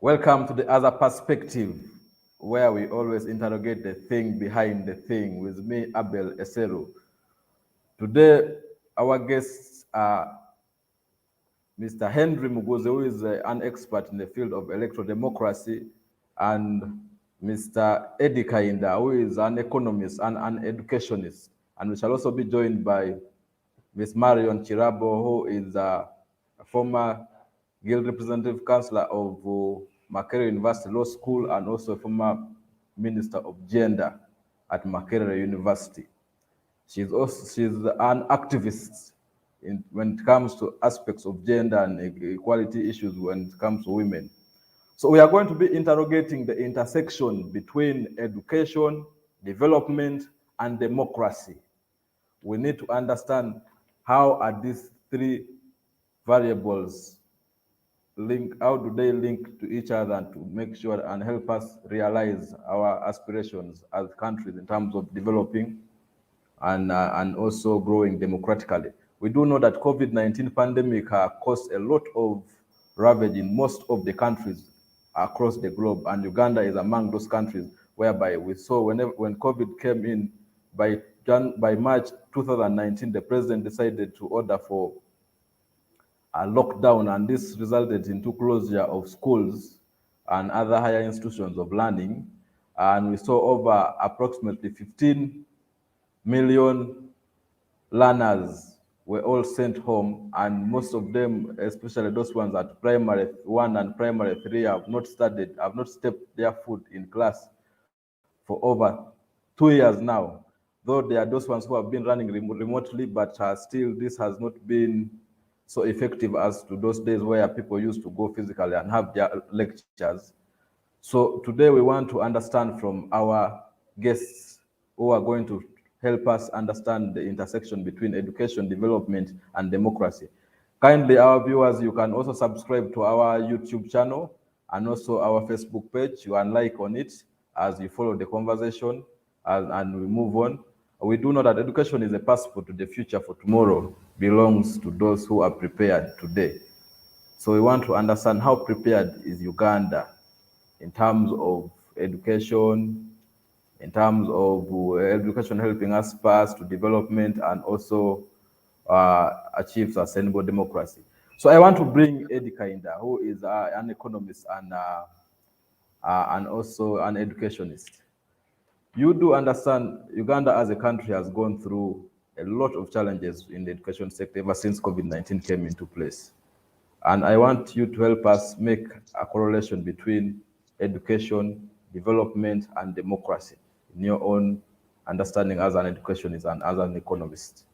Welcome to the other perspective, where we always interrogate the thing behind the thing with me, Abel Eseru. Today, our guests are Mr. Henry Muguzi, who is an expert in the field of electoral democracy, and Mr. Eddie Kayinda, who is an economist and an educationist. And we shall also be joined by Ms. Marion Kirabo, who is a former Guild Representative Councillor of Makerere University Law School and also a former Minister of Gender at Makerere University. She's an activist when it comes to aspects of gender and equality issues when it comes to women. So we are going to be interrogating the intersection between education, development, and democracy. We need to understand how are these three variables linked, how do they link to each other and to make sure and help us realize our aspirations as countries in terms of developing and also growing democratically. We do know that COVID-19 pandemic caused a lot of ravage in most of the countries across the globe, and Uganda is among those countries whereby we saw when COVID came in, by March 2019, the president decided to order for a lockdown, and this resulted into closure of schools and other higher institutions of learning. And we saw over approximately 15 million learners were all sent home, and most of them, especially those ones at primary 1 and primary 3, have not stepped their foot in class for over 2 years now. Though there are those ones who have been running remotely, but still this has not been so effective as to those days where people used to go physically and have their lectures. So today we want to understand from our guests who are going to help us understand the intersection between education, development, and democracy. Kindly, our viewers, you can also subscribe to our YouTube channel and also our Facebook page. You can like on it as you follow the conversation and we move on. We do know that education is a passport to the future, for tomorrow belongs to those who are prepared today. So we want to understand how prepared is Uganda in terms of education, in terms of education helping us pass to development and also achieve sustainable democracy. So I want to bring Eddie Kayinda, who is an economist and also an educationist. You do understand Uganda as a country has gone through a lot of challenges in the education sector ever since COVID-19 came into place. And I want you to help us make a correlation between education, development, and democracy in your own understanding as an educationist and as an economist.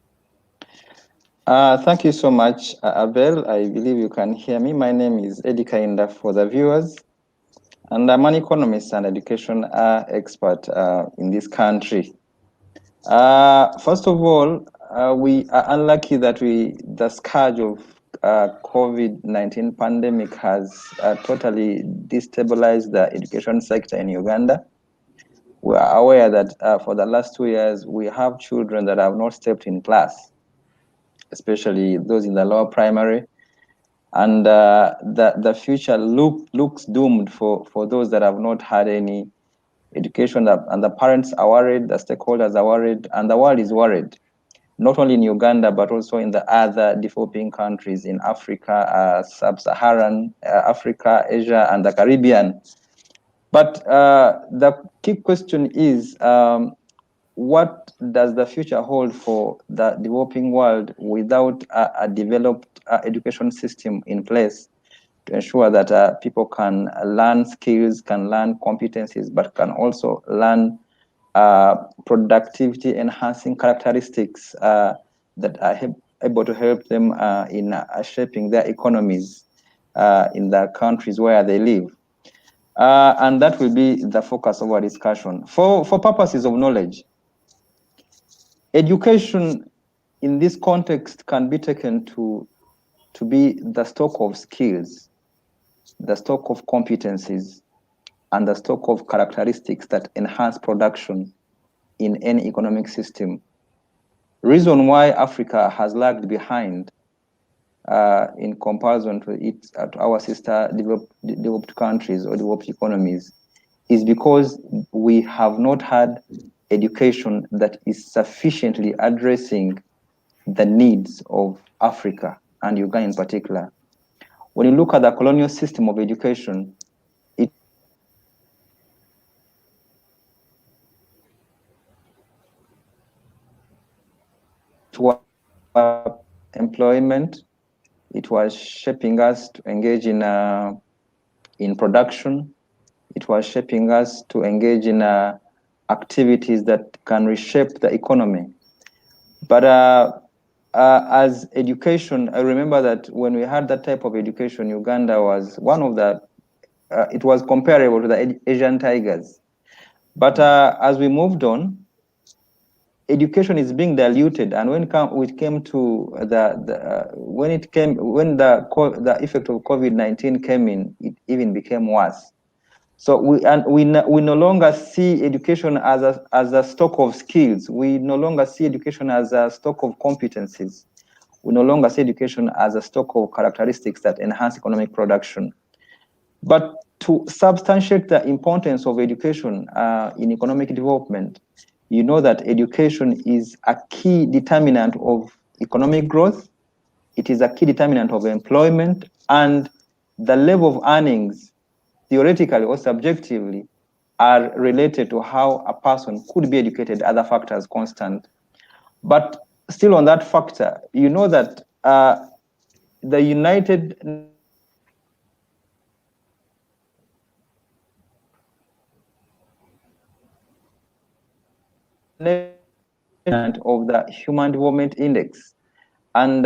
Thank you so much, Abel. I believe you can hear me. My name is Eddie Kayinda for the viewers, and I'm an economist and education expert in this country. First of all, we are unlucky that the scourge of COVID-19 pandemic has totally destabilized the education sector in Uganda. We are aware that for the last 2 years, we have children that have not stepped in class, especially those in the lower primary. And the future looks doomed for those that have not had any education, and the parents are worried, the stakeholders are worried, and the world is worried, not only in Uganda, but also in the other developing countries in Africa, sub-Saharan Africa, Asia, and the Caribbean. But the key question is, what does the future hold for the developing world without a developed education system in place to ensure that people can learn skills, can learn competencies, but can also learn productivity enhancing characteristics that are able to help them in shaping their economies in the countries where they live. And that will be the focus of our discussion. For purposes of knowledge, education in this context can be taken to be the stock of skills, the stock of competencies, and the stock of characteristics that enhance production in any economic system. Reason why Africa has lagged behind in comparison to our sister developed countries or developed economies is because we have not had education that is sufficiently addressing the needs of Africa and Uganda in particular. When you look at the colonial system of education, it was employment. It was shaping us to engage in production. It was shaping us to engage in activities that can reshape the economy. But as education, I remember that when we had that type of education, Uganda was one of the, it was comparable to the Asian tigers. But as we moved on, education is being diluted, and when it came to when the effect of COVID-19 came in, it even became worse. So we no longer see education as a stock of skills. We no longer see education as a stock of competencies. We no longer see education as a stock of characteristics that enhance economic production. But to substantiate the importance of education in economic development, you know that education is a key determinant of economic growth. It is a key determinant of employment, and the level of earnings, theoretically or subjectively, are related to how a person could be educated, other factors constant. But still on that factor, you know that the United of the Human Development Index. And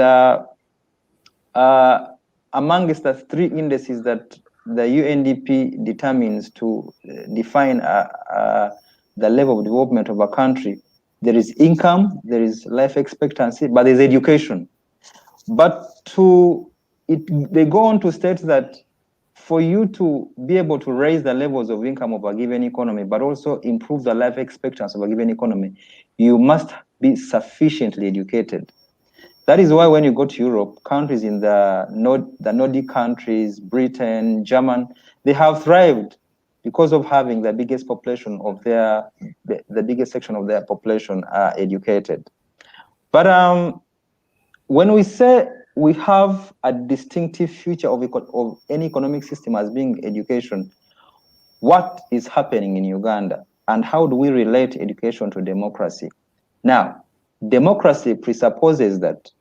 amongst the three indices that the UNDP determines to define the level of development of a country, there is income, there is life expectancy, but there's education. But they go on to state that for you to be able to raise the levels of income of a given economy, but also improve the life expectancy of a given economy, you must be sufficiently educated. That is why when you go to Europe, countries in the Nordic countries, Britain, Germany, they have thrived because of having the biggest population of the biggest section of their population are educated. But when we say we have a distinctive future of any economic system as being education, what is happening in Uganda, and how do we relate education to democracy? Now, democracy presupposes that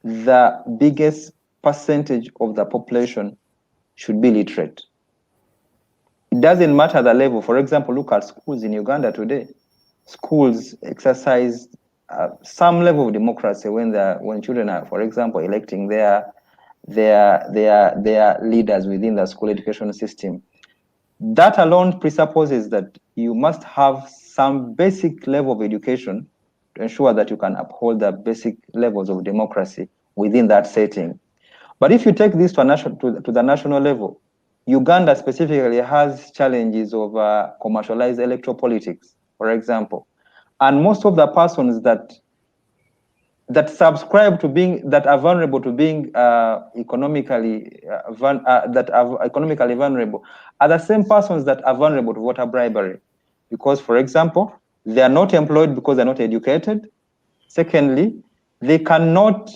the biggest percentage of the population should be literate. It doesn't matter the level. For example, look at schools in Uganda today. Schools exercise some level of democracy when children are, for example, electing their leaders within the school education system. That alone presupposes that you must have some basic level of education to ensure that you can uphold the basic levels of democracy within that setting. But if you take this to the national level, Uganda specifically has challenges of commercialized electoral politics, for example. And most of the persons that subscribe to that are vulnerable to being economically vulnerable are the same persons that are vulnerable to voter bribery, because, for example, they are not employed because they're not educated. Secondly, they cannot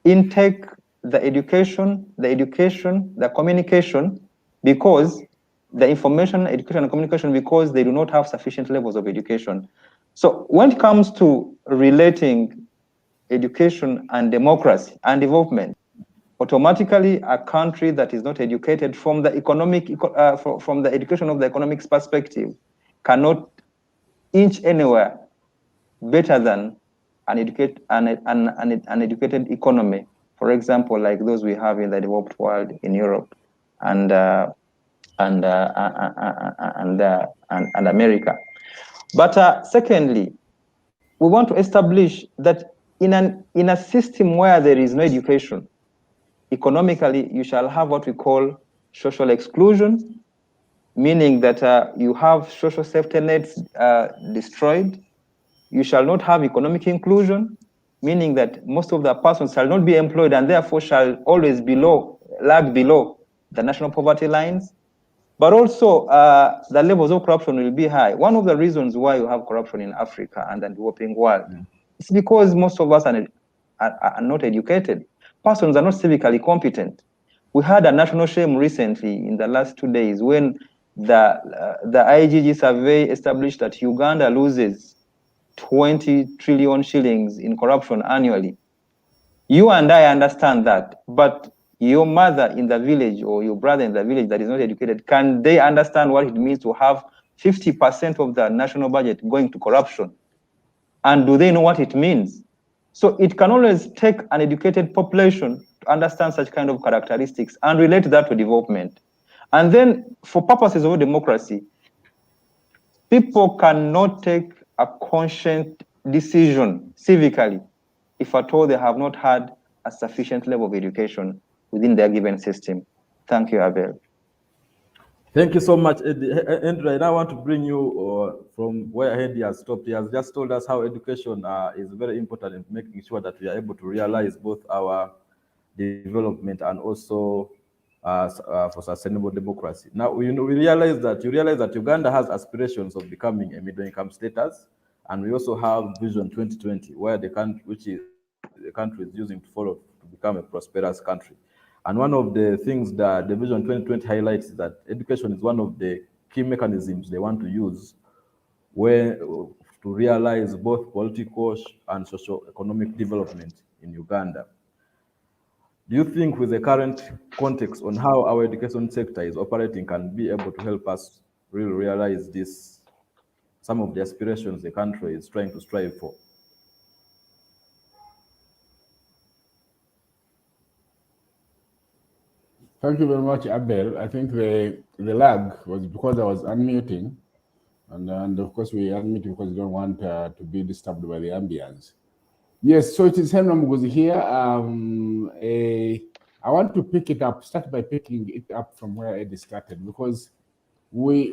intake the education, the communication, because the information, education, and communication, because they do not have sufficient levels of education. So when it comes to relating education and democracy and development, automatically a country that is not educated from the from the education of the economics perspective cannot inch anywhere better than an educated economy, for example, like those we have in the developed world, in Europe and America. But secondly, we want to establish that in a system where there is no education, economically, you shall have what we call social exclusion, meaning that you have social safety nets destroyed. You shall not have economic inclusion. meaning that most of the persons shall not be employed and therefore shall always lag below the national poverty lines. But also, the levels of corruption will be high. One of the reasons why you have corruption in Africa and the developing world is because most of us are not educated. Persons are not civically competent. We had a national shame recently in the last 2 days when the IGG survey established that Uganda loses 20 trillion shillings in corruption annually. You and I understand that, but your mother in the village or your brother in the village that is not educated, can they understand what it means to have 50% of the national budget going to corruption? And do they know what it means? So it can always take an educated population to understand such kind of characteristics and relate that to development. And then for purposes of democracy, people cannot take a conscious decision civically if at all they have not had a sufficient level of education within their given system. Thank you, Abel. Thank you so much, Eddie. Henry, I now want to bring you from where Eddie has stopped. He has just told us how education is very important in making sure that we are able to realize both our development and also for sustainable democracy. Now, we realize that Uganda has aspirations of becoming a middle-income status, and we also have Vision 2020, where the country is using to follow to become a prosperous country. And one of the things that the Vision 2020 highlights is that education is one of the key mechanisms they want to use to realize both political and socio-economic development in Uganda. Do you think with the current context on how our education sector is operating can be able to help us really realize some of the aspirations the country is trying to strive for? Thank you very much, Abel. I think the lag was because I was unmuting, and of course we unmute because we don't want to be disturbed by the ambience. Yes, so it is Henry Muguzi here. I want to start by picking it up from where Eddie started, because we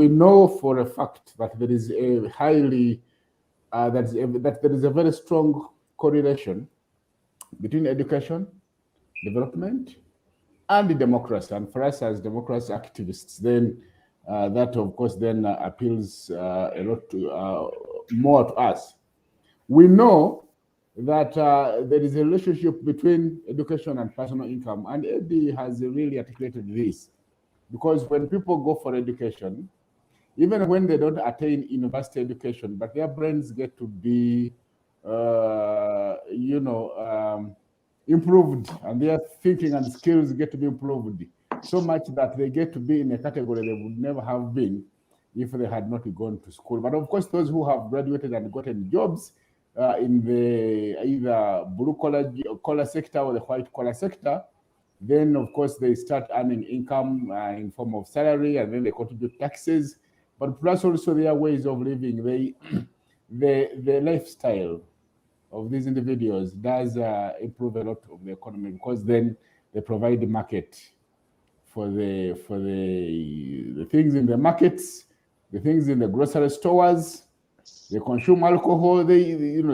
know for a fact that there is a that there is a very strong correlation between education, development, and the democracy. And for us as democracy activists, then that of course then appeals a lot to more to us. We know that there is a relationship between education and personal income, and Eddie has really articulated this, because when people go for education, even when they don't attain university education, but their brains get to be improved, and their thinking and skills get to be improved so much that they get to be in a category they would never have been if they had not gone to school. But of course, those who have graduated and gotten jobs in the either blue collar sector or the white collar sector, then of course they start earning income in form of salary, and then they contribute taxes. But plus also their ways of living, the lifestyle of these individuals does improve a lot of the economy, because then they provide the market for the things in the markets, the things in the grocery stores. They consume alcohol.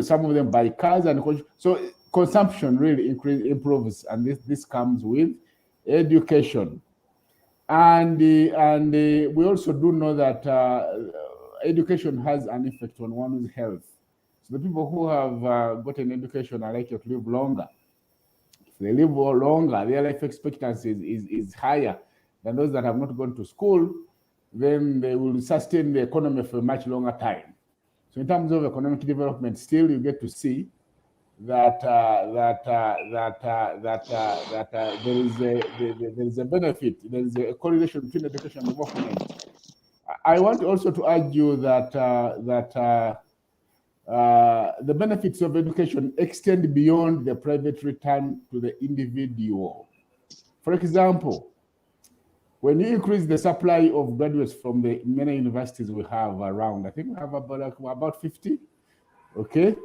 Some of them buy cars, and so consumption really improves, and this comes with education. And we also do know that education has an effect on one's health. So the people who have gotten education are likely to live longer. If they live longer, their life expectancy is higher than those that have not gone to school. Then they will sustain the economy for a much longer time. So in terms of economic development, still you get to see that there is a benefit, there is a correlation between education and development. I want also to argue that the benefits of education extend beyond the private return to the individual. For example, when you increase the supply of graduates from the many universities we have around, I think we have about 50, okay?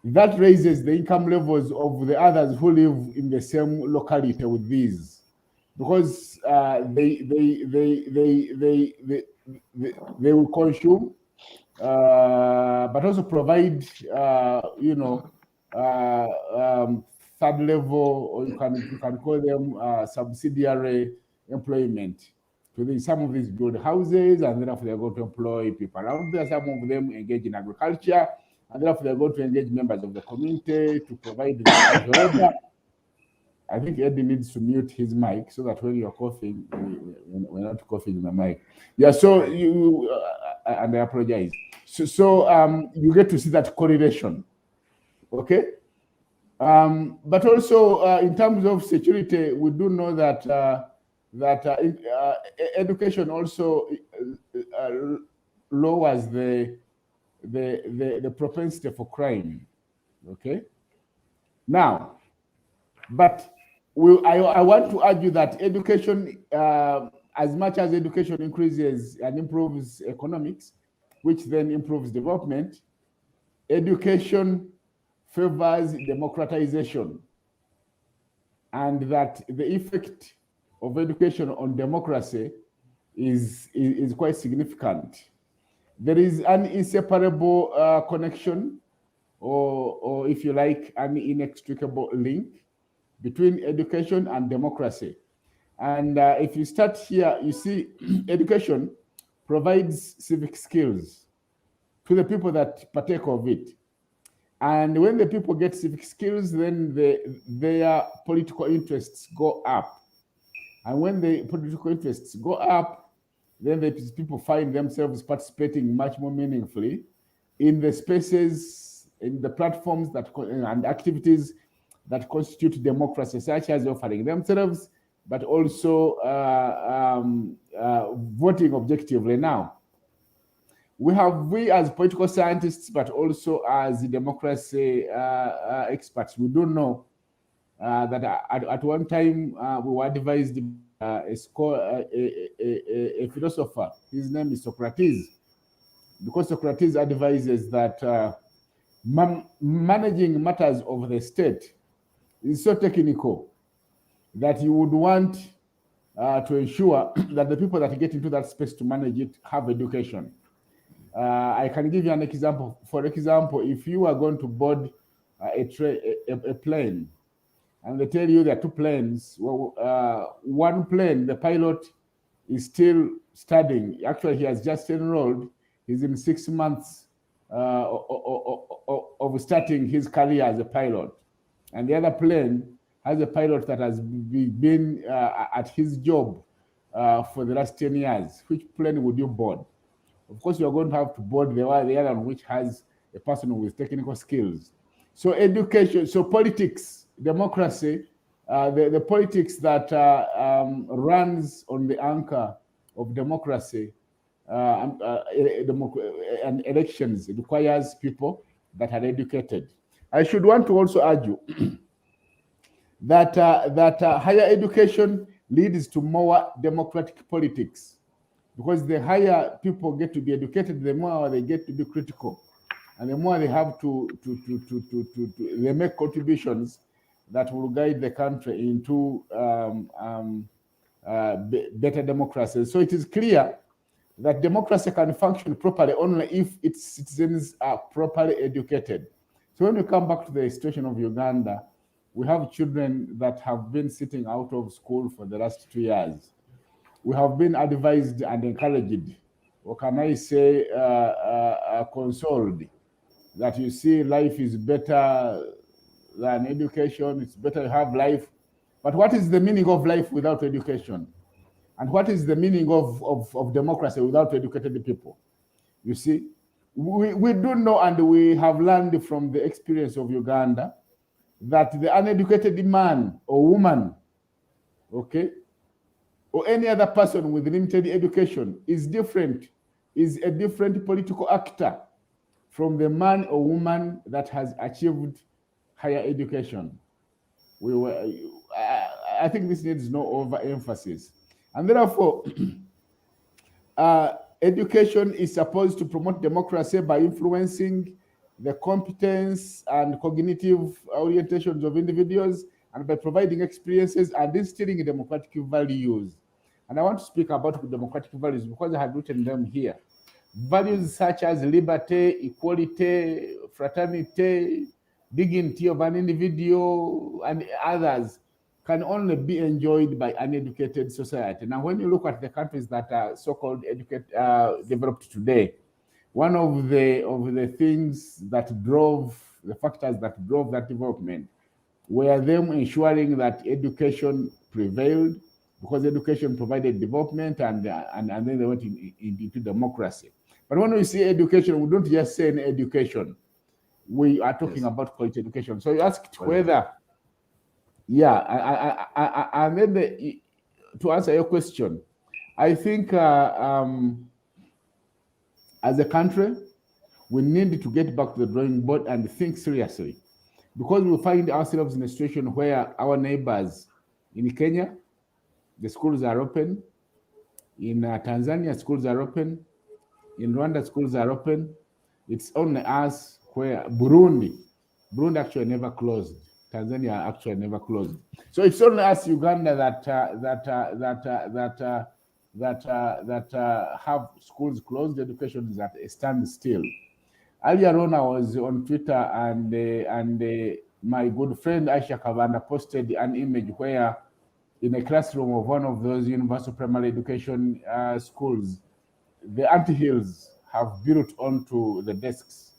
That raises the income levels of the others who live in the same locality with these, because they will consume, but also provide, third level, or you can call them subsidiary employment. So some of these build houses, and therefore they're going to employ people around there. Some of them engage in agriculture, and therefore they're going to engage members of the community to provide the casual labor. I think Eddie needs to mute his mic so that when you're coughing, we're not coughing in the mic. Yeah, so you, and I apologize. So you get to see that correlation, okay? But also in terms of security, we do know that education also lowers the propensity for crime, okay? Now, but I want to argue that education, as much as education increases and improves economics, which then improves development, education favors democratization, and that the effect of education on democracy is quite significant. There is an inseparable connection, or if you like, an inextricable link between education and democracy. And if you start here, you see education provides civic skills to the people that partake of it. And when the people get civic skills, then their political interests go up. And when the political interests go up, then the people find themselves participating much more meaningfully in the spaces, in the platforms that and activities that constitute democracy, such as offering themselves, but also voting objectively. Now, we as political scientists, but also as democracy experts, we do know that at one time we were advised a philosopher. His name is Socrates, because Socrates advises that managing matters of the state is so technical that you would want to ensure that the people that get into that space to manage it have education. I can give you an example. For example, if you are going to board a plane, and they tell you there are two planes, well, one plane, the pilot is still studying. Actually, he has just enrolled. He's in 6 months of starting his career as a pilot. And the other plane has a pilot that has been at his job for the last 10 years. Which plane would you board? Of course, you are going to have to board the other one which has a person with technical skills. So education, so politics, democracy, the politics that runs on the anchor of democracy and elections requires people that are educated. I should want to also argue that higher education leads to more democratic politics, because the higher people get to be educated, the more they get to be critical, and the more they have to they make contributions that will guide the country into better democracy. So it is clear that democracy can function properly only if its citizens are properly educated. So when we come back to the situation of Uganda, we have children that have been sitting out of school for the last 2 years. We have been advised and encouraged, or can I say consoled, that you see life is better than education, it's better to have life. But what is the meaning of life without education? And what is the meaning of democracy without educated people? You see, we do know, and we have learned from the experience of Uganda, that the uneducated man or woman, okay, or any other person with limited education is different, is a different political actor from the man or woman that has achieved higher education. I think this needs no overemphasis. And therefore, education is supposed to promote democracy by influencing the competence and cognitive orientations of individuals, and by providing experiences and instilling democratic values. And I want to speak about democratic values because I have written them here. Values such as liberty, equality, fraternity, dignity of an individual and others can only be enjoyed by an educated society. Now, when you look at the countries that are so-called developed today, one of the things that drove the factors that drove that development were them ensuring that education prevailed, because education provided development, and then they went into democracy. But when we say education, we don't just say education. We are talking about quality education. So you asked whether, and then to answer your question, I think as a country, we need to get back to the drawing board and think seriously, because we find ourselves in a situation where our neighbors in Kenya, the schools are open. In Tanzania, schools are open. In Rwanda, schools are open. It's only us where Burundi actually never closed. Tanzania actually never closed. So it's only us, Uganda, that have schools closed. Education is at a standstill. Earlier on, I was on Twitter, and my good friend Aisha Kavanda posted an image where, in a classroom of one of those universal primary education schools, the anthills have built onto the desks.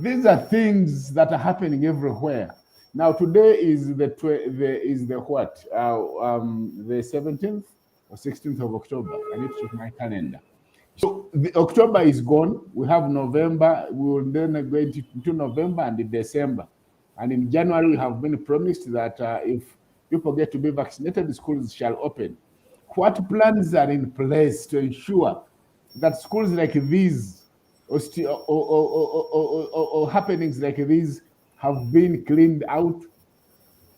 These are things that are happening everywhere. Now, today is the 17th or 16th of October. I need to check my calendar. So the October is gone. We have November. We will then go into November and December. And in January, we have been promised that if people get to be vaccinated, the schools shall open. What plans are in place to ensure that schools like these or happenings like these have been cleaned out?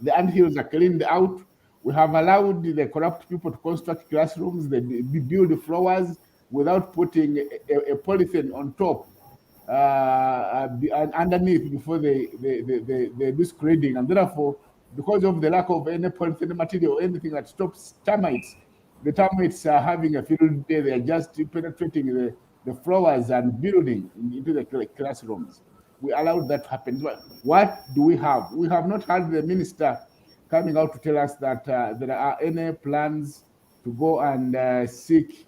The anthills are cleaned out. We have allowed the corrupt people to construct classrooms, they build floors without putting a polythene on top and underneath before they do screening. And therefore, because of the lack of any polythene material or anything that stops termites, the termites are having a field day. They are just penetrating the floors and building into the classrooms. We allowed that to happen. What do we have? We have not had the minister coming out to tell us that there are any plans to go and seek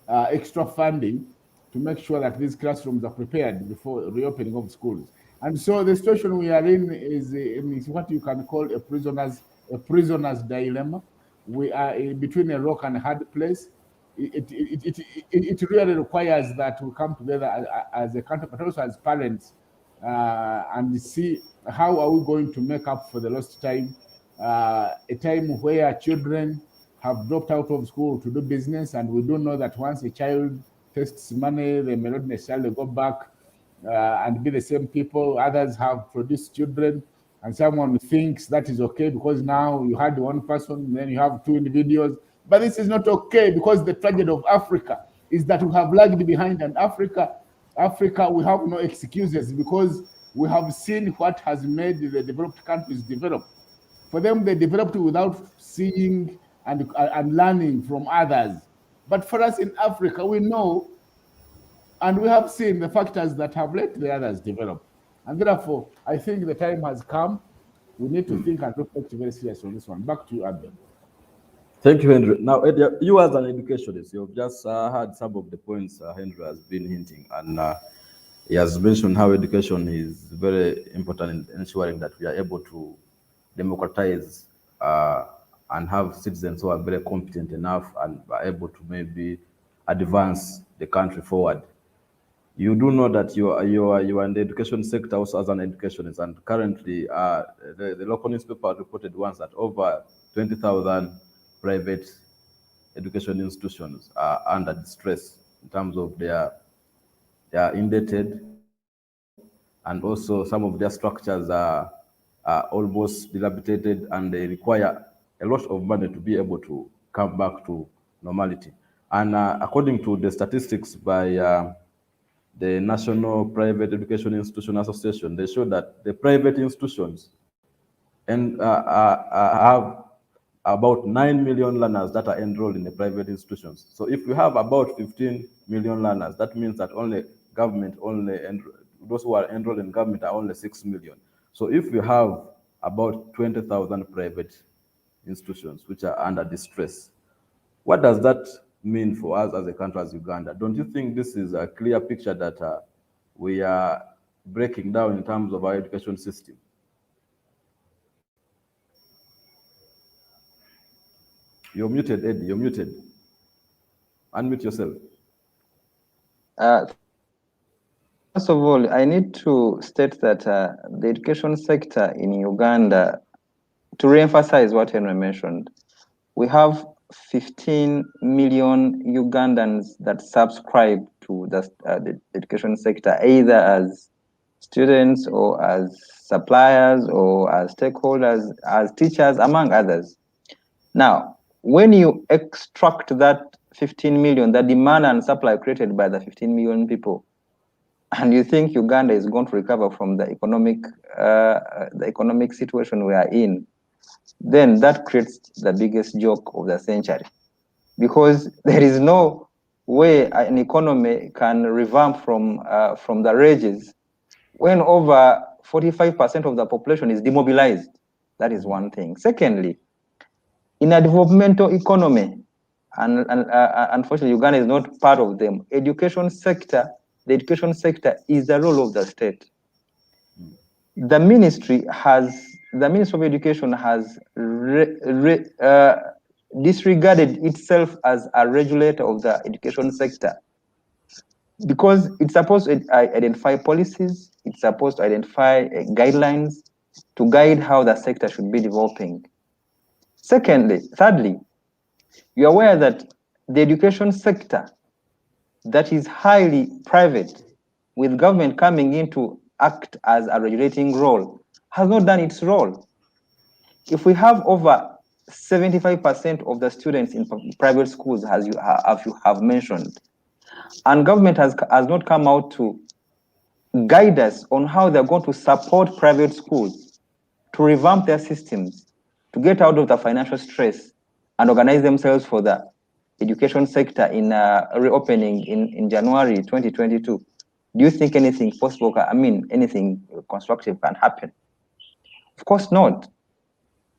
extra funding to make sure that these classrooms are prepared before reopening of schools. And so the situation we are in is what you can call a prisoner's dilemma. We are between a rock and a hard place. It really requires that we come together as a country, but also as parents, and see how are we going to make up for the lost time, a time where children have dropped out of school to do business, and we do know that once a child tastes money, they may not necessarily go back and be the same people. Others have produced children, and someone thinks that is okay because now you had one person, then you have two individuals. But this is not okay, because the tragedy of Africa is that we have lagged behind, and Africa, we have no excuses, because we have seen what has made the developed countries develop. For them, they developed without seeing and learning from others. But for us in Africa, we know and we have seen the factors that have let the others develop. And therefore, I think the time has come. We need to think and reflect very seriously on this one. Back to you, Abel. Thank you, Henry. Now, Eddie, you as an educationist, you've just heard some of the points Henry has been hinting, and he has mentioned how education is very important in ensuring that we are able to democratize and have citizens who are very competent enough and are able to maybe advance the country forward. You do know that you are in the education sector also as an educationist, and currently the local newspaper reported once that over 20,000 private education institutions are under distress in terms of they are indebted, and also some of their structures are almost dilapidated, and they require a lot of money to be able to come back to normality. And according to the statistics by the National Private Education Institution Association, they show that the private institutions have about 9 million learners that are enrolled in the private institutions. So if we have about 15 million learners, that means that only government only those who are enrolled in government are only 6 million. So if you have about 20,000 private institutions which are under distress, what does that mean for us as a country, as Uganda? Don't you think this is a clear picture that we are breaking down in terms of our education system? You're muted, Eddie, you're muted. Unmute yourself. First of all, I need to state that the education sector in Uganda, to re-emphasize what Henry mentioned, we have 15 million Ugandans that subscribe to the education sector, either as students or as suppliers or as stakeholders, as teachers, among others. Now, when you extract that 15 million, the demand and supply created by the 15 million people, and you think Uganda is going to recover from the economic situation we are in, then that creates the biggest joke of the century. Because there is no way an economy can revamp from the rages when over 45% of the population is demobilized. That is one thing. Secondly, in a developmental economy, and unfortunately Uganda is not part of them, the education sector is the role of the state. The Ministry of Education has disregarded itself as a regulator of the education sector, because it's supposed to identify policies, it's supposed to identify guidelines to guide how the sector should be developing. Thirdly, you're aware that the education sector that is highly private, with government coming in to act as a regulating role, has not done its role. If we have over 75% of the students in private schools, as you have mentioned, and government has not come out to guide us on how they're going to support private schools to revamp their systems, to get out of the financial stress and organize themselves for the education sector in reopening in January 2022, do you think anything possible, anything constructive can happen? Of course not.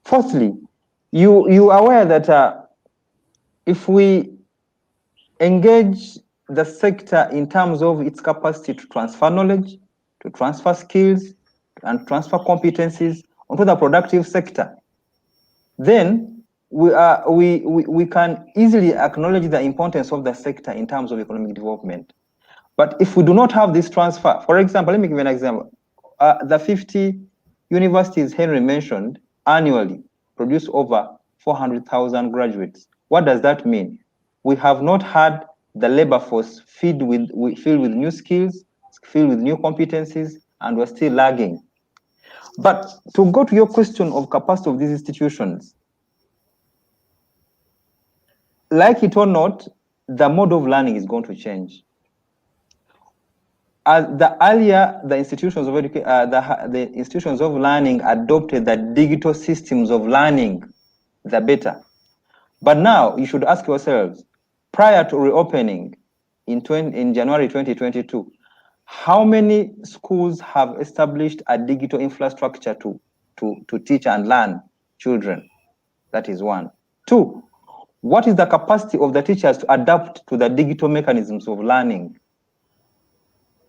Fourthly, you are aware that if we engage the sector in terms of its capacity to transfer knowledge, to transfer skills, and transfer competencies onto the productive sector, then we can easily acknowledge the importance of the sector in terms of economic development. But if we do not have this transfer, for example, let me give you an example. The 50 universities Henry mentioned annually produce over 400,000 graduates. What does that mean? We have not had the labor force filled with new skills, filled with new competencies, and we're still lagging. But to go to your question of capacity of these institutions, like it or not, the mode of learning is going to change. The earlier the institutions of the institutions of learning adopted the digital systems of learning, the better. But now you should ask yourselves, prior to reopening in January 2022, how many schools have established a digital infrastructure to teach and learn children? That is one. Two, what is the capacity of the teachers to adapt to the digital mechanisms of learning?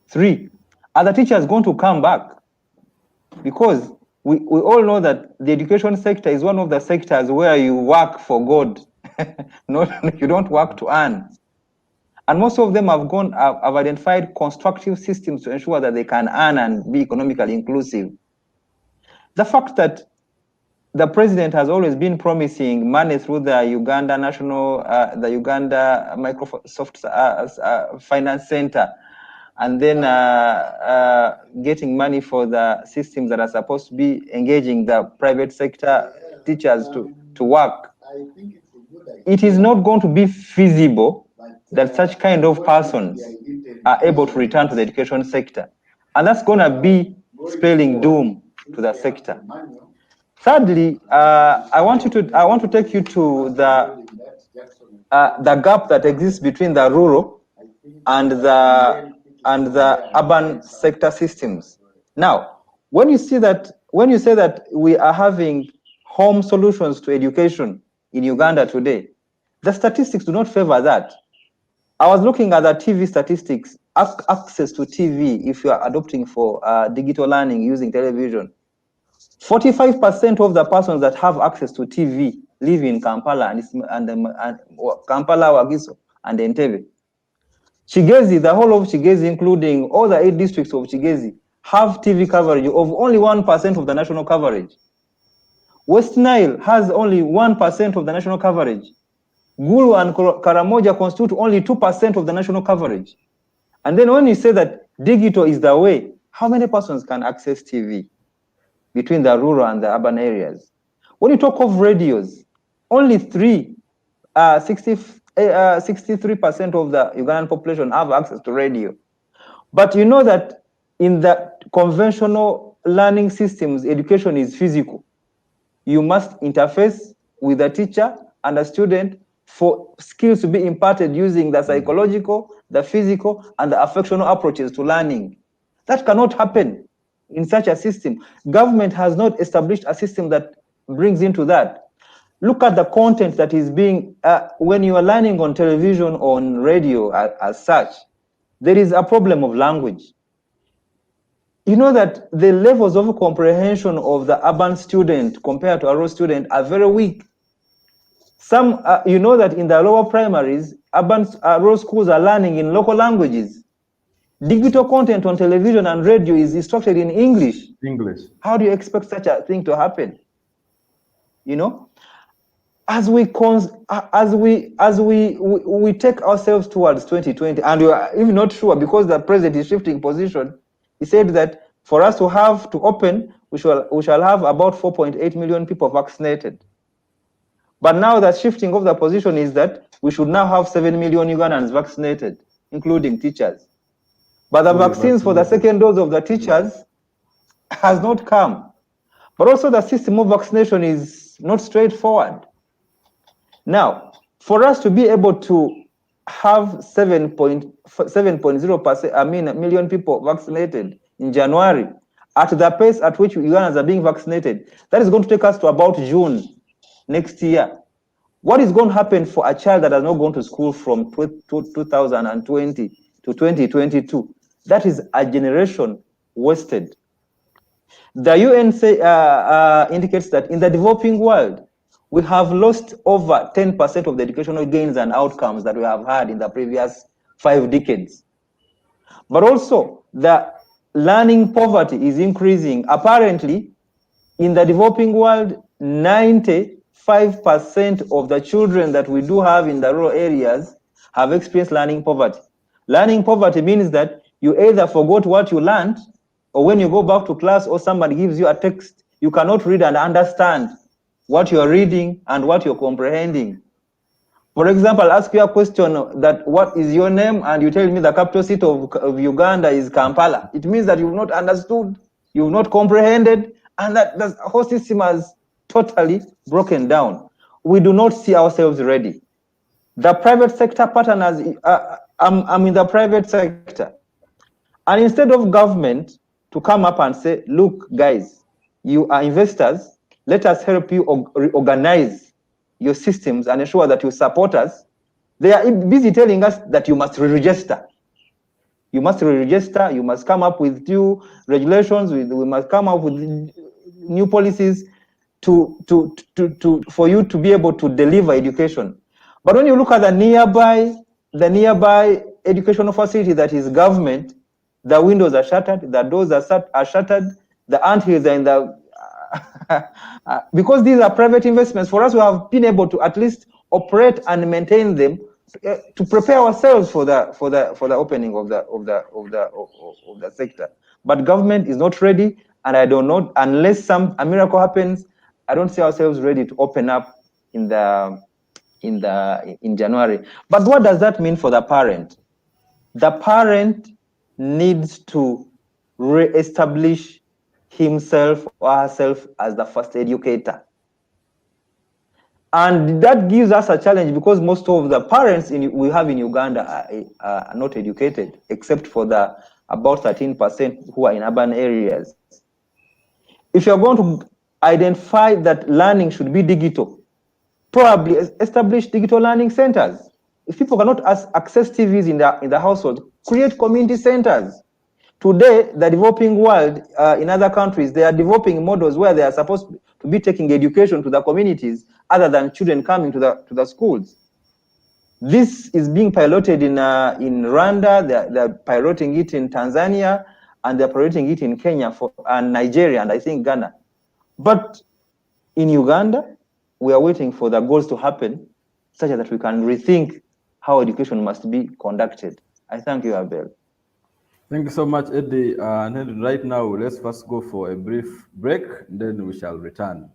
Three, are the teachers going to come back? Because we all know that the education sector is one of the sectors where you work for God. You don't work to earn. And most of them have identified constructive systems to ensure that they can earn and be economically inclusive. The fact that the president has always been promising money through the Uganda Microsoft Finance Center, and then getting money for the systems that are supposed to be engaging the private sector teachers to work. It is not going to be feasible that such kind of persons are able to return to the education sector. And that's going to be spelling doom to the sector. Thirdly, I want to take you to the gap that exists between the rural and the and the urban sector systems. Now, when you say that we are having home solutions to education in Uganda today, the statistics do not favor that. I was looking at the TV statistics, access to TV if you are adopting for digital learning using television. 45% of the persons that have access to TV live in Kampala and Kampala, Wagiso, and Entebbe. Chigezi, the whole of Chigezi, including all the 8 districts of Chigezi, have TV coverage of only 1% of the national coverage. West Nile has only 1% of the national coverage. Gulu and Karamoja constitute only 2% of the national coverage. And then when you say that digital is the way, how many persons can access TV between the rural and the urban areas? When you talk of radios, only 63% of the Ugandan population have access to radio. But you know that in the conventional learning systems, education is physical. You must interface with the teacher and the student for skills to be imparted using the psychological, the physical, and the affectional approaches to learning. That cannot happen in such a system. Government has not established a system that brings into that. Look at the content that is being, when you are learning on television, on radio as such, there is a problem of language. You know that the levels of comprehension of the urban student compared to a rural student are very weak. Some, you know that in the lower primaries, urban rural schools are learning in local languages. Digital content on television and radio is instructed in English. How do you expect such a thing to happen? You know, as we take ourselves towards 2020, and we are even not sure because the president is shifting position. He said that for us to open, we shall have about 4.8 million people vaccinated. But now the shifting of the position is that we should now have 7 million Ugandans vaccinated, including teachers. But the vaccines for the second dose of the teachers has not come. But also the system of vaccination is not straightforward. Now, for us to be able to have 7.0% million people vaccinated in January, at the pace at which Ugandans are being vaccinated, that is going to take us to about June next year. What is going to happen for a child that has not gone to school from 2020 to 2022? That is a generation wasted. The UN indicates that in the developing world, we have lost over 10% of the educational gains and outcomes that we have had in the previous 5 decades. But also, the learning poverty is increasing. Apparently, in the developing world, 95% of the children that we do have in the rural areas have experienced learning poverty. Learning poverty means that you either forgot what you learned, or when you go back to class or somebody gives you a text, you cannot read and understand what you're reading and what you're comprehending. For example, I'll ask you a question that what is your name, and you tell me the capital city of Uganda is Kampala. It means that you've not understood, you've not comprehended, and that the whole system has totally broken down. We do not see ourselves ready. The private sector partners, I'm in the private sector. And instead of government to come up and say, look, guys, you are investors, let us help you organize your systems and ensure that you support us. They are busy telling us that you must re-register. You must re-register, you must come up with new regulations, we must come up with new policies for you to be able to deliver education. But when you look at the nearby educational facility that is government, the windows are shattered, the doors are shattered, the anthills are in the because these are private investments. For us, we have been able to at least operate and maintain them to prepare ourselves for the opening of the sector. But government is not ready, and I don't know, unless a miracle happens, I don't see ourselves ready to open up in January. But what does that mean for the parent? The parent needs to re-establish himself or herself as the first educator. And that gives us a challenge because most of the parents we have in Uganda are not educated, except for the about 13% who are in urban areas. If you're going to identify that learning should be digital, probably establish digital learning centers. If people cannot access TVs in the household, create community centers. Today, the developing world, in other countries, they are developing models where they are supposed to be taking education to the communities other than children coming to the schools. This is being piloted in Rwanda, they're piloting it in Tanzania, and they're piloting it in Kenya and Nigeria, and I think Ghana. But in Uganda, we are waiting for the goals to happen such that we can rethink how education must be conducted. I thank you, Abel. Thank you so much, Eddie. And right now, let's first go for a brief break, then we shall return.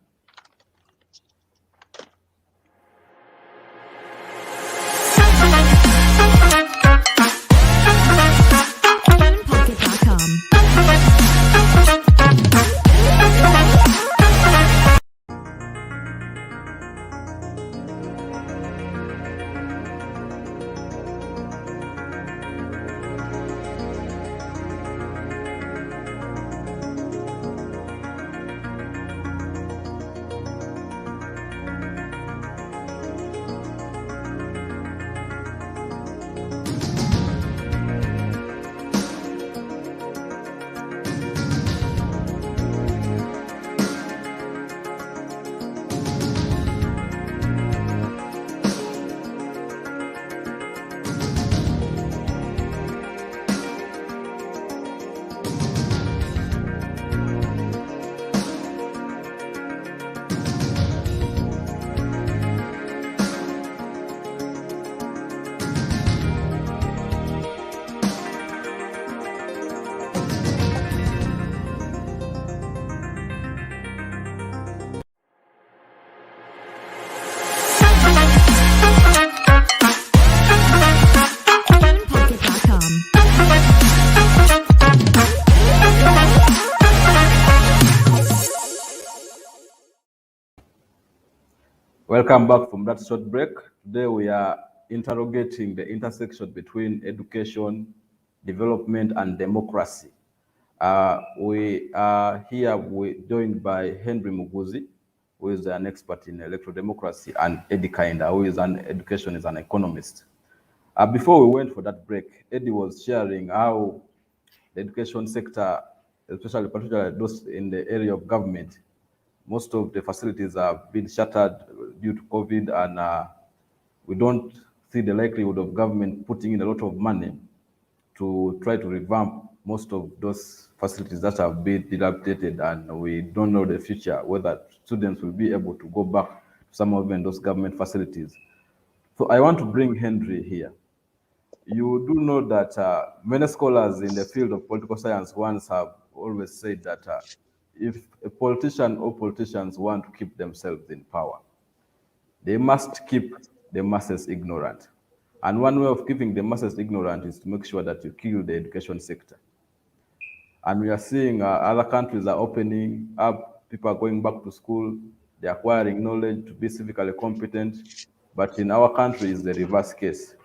Welcome back from that short break. Today we are interrogating the intersection between education, development, and democracy. We are here joined by Henry Muguzi, who is an expert in electoral democracy, and Eddie Kayinda, who is an economist. Before we went for that break, Eddie was sharing how the education sector, especially particularly those in the area of government, most of the facilities have been shuttered due to COVID, and we don't see the likelihood of government putting in a lot of money to try to revamp most of those facilities that have been dilapidated, and we don't know the future, whether students will be able to go back to some of those government facilities. So I want to bring Henry here. You do know that many scholars in the field of political science once have always said that if a politician or politicians want to keep themselves in power, they must keep the masses ignorant. And one way of keeping the masses ignorant is to make sure that you kill the education sector. And we are seeing other countries are opening up, people are going back to school, they're acquiring knowledge to be civically competent, but in our country is the reverse case.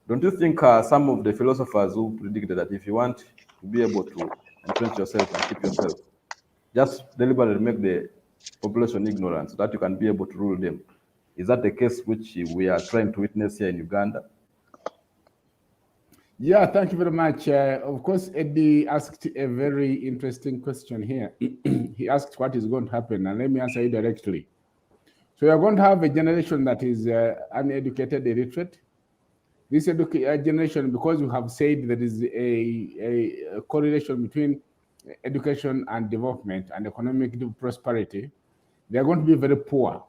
Don't you think some of the philosophers who predicted that if you want to be able to entrench yourself and keep yourself, just deliberately make the population ignorant so that you can be able to rule them? Is that the case which we are trying to witness here in Uganda? Yeah, thank you very much. Of course, Eddie asked a very interesting question here. He asked what is going to happen, and let me answer you directly. So you're going to have a generation that is uneducated, illiterate. This generation, because you have said there is a correlation between education and development and economic prosperity, they are going to be very poor.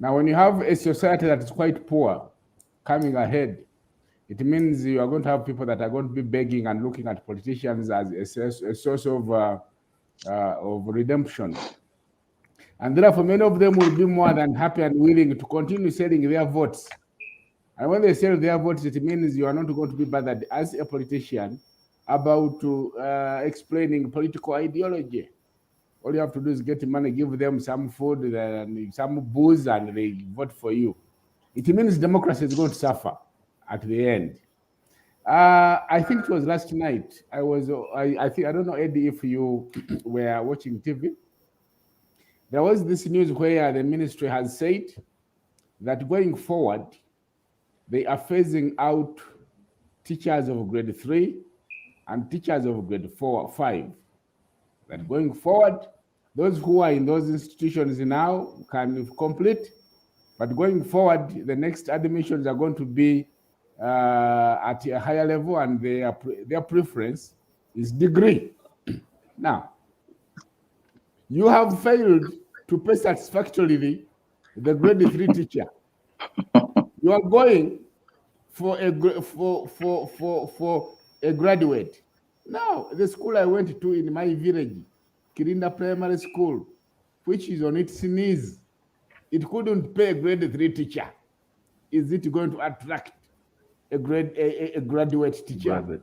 Now, when you have a society that is quite poor coming ahead, it means you are going to have people that are going to be begging and looking at politicians as a source of redemption. And therefore, many of them will be more than happy and willing to continue selling their votes. And when they sell their votes, it means you are not going to be bothered as a politician about explaining political ideology All you have to do is get money, give them some food and some booze, and they vote for you. It means democracy is going to suffer at the end. I think it was last night. I think, I don't know, Eddie, if you were watching TV. There was this news where the ministry has said that going forward, they are phasing out teachers of grade 3 and teachers of grade 4 or 5. That going forward, those who are in those institutions now can complete, but going forward, the next admissions are going to be at a higher level, and their preference is degree. Now, you have failed to pay satisfactorily the grade 3 teacher. You are going for a graduate. Now, the school I went to in my village, Kirinda Primary School, which is on its knees, it couldn't pay a grade 3 teacher. Is it going to attract a graduate teacher?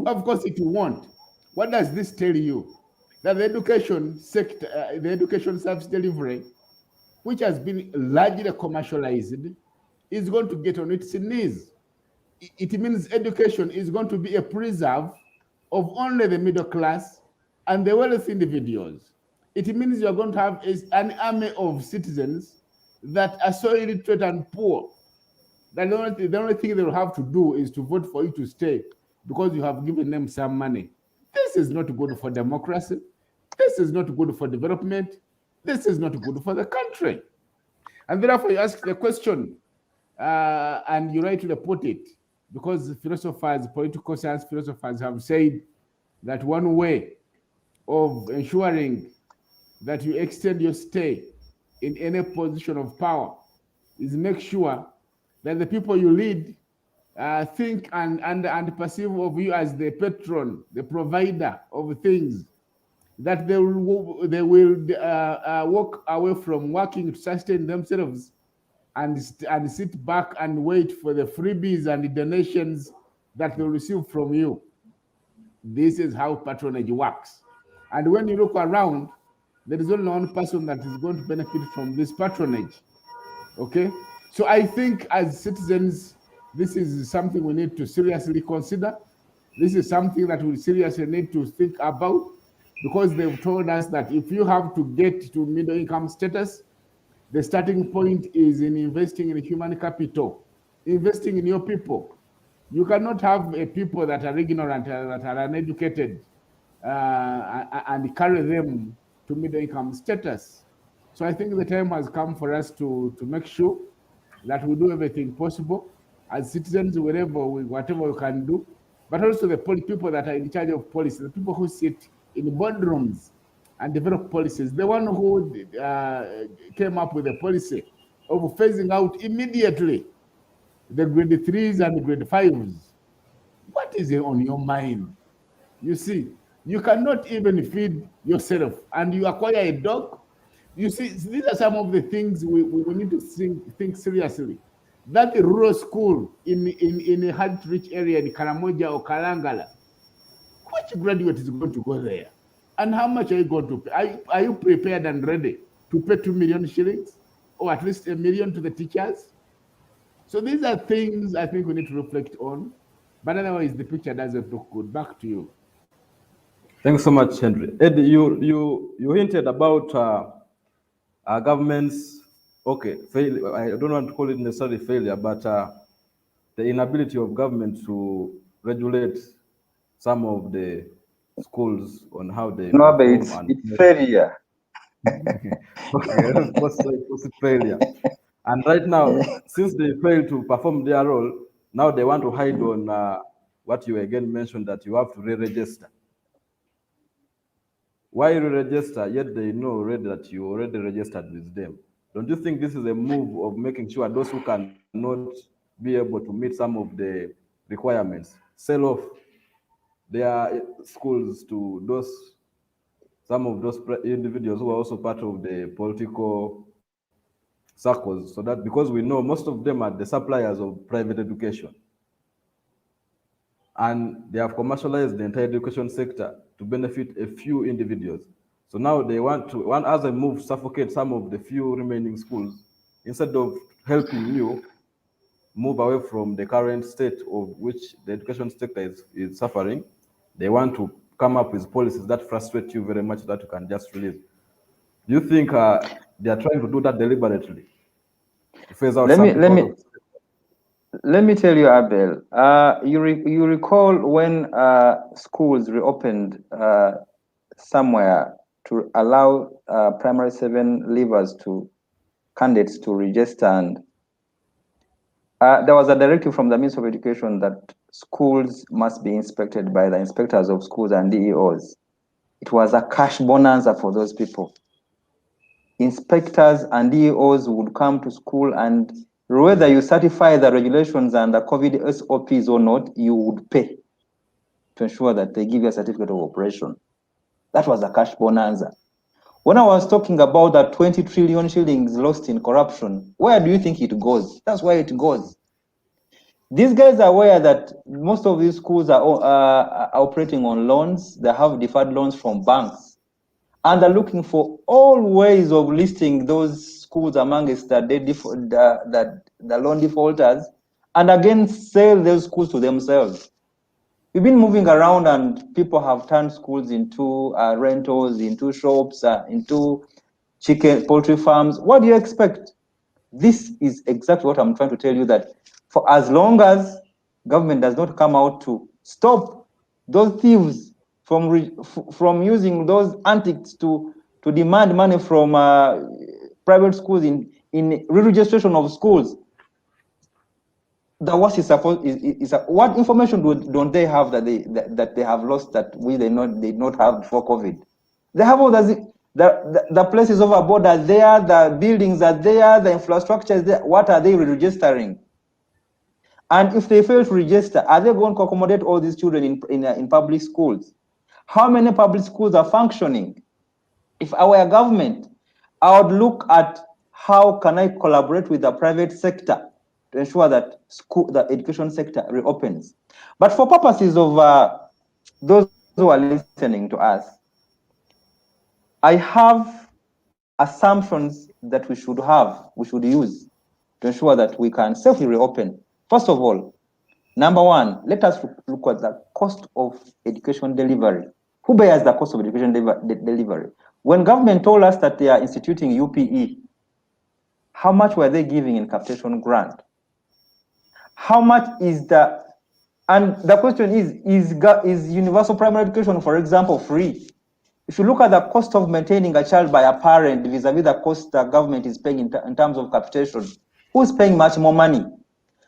Of course it won't. What does this tell you? That the education sector, the education service delivery, which has been largely commercialized, is going to get on its knees. It means education is going to be a preserve of only the middle class and the wealthy individuals. It means you're going to have an army of citizens that are so illiterate and poor that the only thing they will have to do is to vote for you to stay because you have given them some money. This is not good for democracy. This is not good for development. This is not good for the country. And therefore you ask the question and you rightly put it, because philosophers, political science philosophers have said that one way of ensuring that you extend your stay in any position of power is make sure that the people you lead think and perceive of you as the patron, the provider of things, that they will walk away from working to sustain themselves and sit back and wait for the freebies and the donations that they'll receive from you. This is how patronage works. And when you look around, there is only one person that is going to benefit from this patronage. Okay? So I think as citizens, this is something we need to seriously consider. This is something that we seriously need to think about, because they've told us that if you have to get to middle income status, the starting point is in investing in human capital, investing in your people. You cannot have a people that are ignorant, that are uneducated, and carry them to middle income status. So I think the time has come for us to make sure that we do everything possible as citizens, whatever we can do, but also the people that are in charge of policy, the people who sit in boardrooms and develop policies. The one who came up with a policy of phasing out immediately the grade 3s and grade 5s. What is on your mind? You see, you cannot even feed yourself, and you acquire a dog. You see, these are some of the things we need to think seriously. That rural school in a hard-to-reach area in Karamoja or Kalangala, which graduate is going to go there? And how much are you going to pay? Are you prepared and ready to pay 2 million shillings or at least 1 million to the teachers? So these are things I think we need to reflect on, but otherwise the picture doesn't look good. Back to you. Thanks so much, Henry. Ed, you hinted about our government's failure. I don't want to call it necessarily failure, but the inability of government to regulate some of the schools on how they no, but it's failure. Okay, it's failure. And right now, since they failed to perform their role, now they want to hide on what you again mentioned, that you have to re-register. Why re-register, yet they know already that you already registered with them? Don't you think this is a move of making sure those who cannot be able to meet some of the requirements sell off their schools to some of those individuals who are also part of the political circles, so that, because we know most of them are the suppliers of private education, and they have commercialized the entire education sector to benefit a few individuals. So now they want to, one as a move, suffocate some of the few remaining schools instead of helping you move away from the current state of which the education sector is suffering. They want to come up with policies that frustrate you very much that you can just release. Do you think they are trying to do that deliberately? To phase out Let me tell you, Abel. You recall when schools reopened somewhere to allow primary 7 leavers candidates to register, and there was a directive from the Ministry of Education that schools must be inspected by the inspectors of schools and DEOs. It was a cash bonanza for those people. Inspectors and DEOs would come to school, and whether you certify the regulations and the COVID SOPs or not, you would pay to ensure that they give you a certificate of operation. That was a cash bonanza. When I was talking about the 20 trillion shillings lost in corruption, where do you think it goes? That's where it goes. These guys are aware that most of these schools are operating on loans. They have deferred loans from banks, and they're looking for all ways of listing those schools amongst the loan defaulters, and again sell those schools to themselves. We've been moving around, and people have turned schools into rentals, into shops, into poultry farms. What do you expect? This is exactly what I'm trying to tell you, that for as long as government does not come out to stop those thieves from using those antics to demand money from private schools in re-registration of schools, the worst is what information don't they have that they have lost that we did not have before COVID? They have all the places overboard are there, the buildings are there, the infrastructure is there. What are they registering? And if they fail to register, are they going to accommodate all these children in public schools? How many public schools are functioning? If I were a government, I would look at how can I collaborate with the private sector to ensure that the education sector reopens. But for purposes of those who are listening to us, I have assumptions that we should use to ensure that we can safely reopen. First of all, number one, let us look at the cost of education delivery. Who bears the cost of education delivery? When government told us that they are instituting UPE, how much were they giving in capitation grant? How much is and the question is universal primary education, for example, free? If you look at the cost of maintaining a child by a parent vis-a-vis the cost the government is paying in terms of capitation, who's paying much more money?